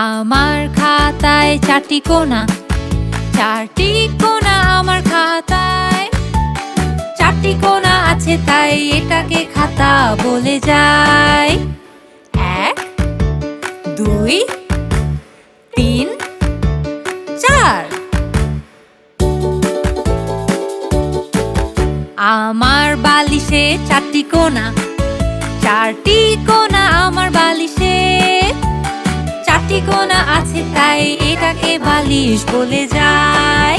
আমার খাতায় চারটি কোণা, চারটি কোণা আমার খাতায়। চারটি কোণা আছে তাই এটাকে খাতা বলে যায়। 1 2 3 4। আমার বালিশে চারটি কোণা, চারটি কোণা আমার বালিশে। চারটি কোণা আছে তাই এটাকে বালিশ বলে যায়।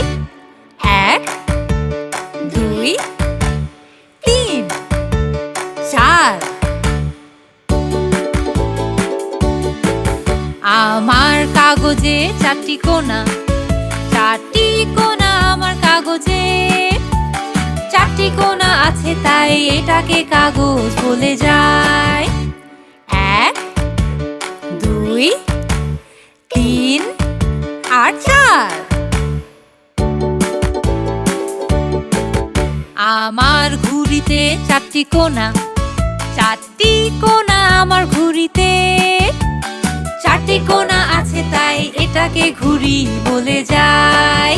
1 2 3 4। আমার কাগজে চারটি কোণা, চারটি কোণা আমার কাগজে। চারটি কোণা আছে তাই এটাকে কাগজ বলে যায়। 1 2 3 আর 4। আমার ঘুড়িতে চারটি কোণা, চারটি কোণা আমার ঘুড়িতে। চারটি কোণা আছে তাই এটাকে ঘুড়ি বলে যায়।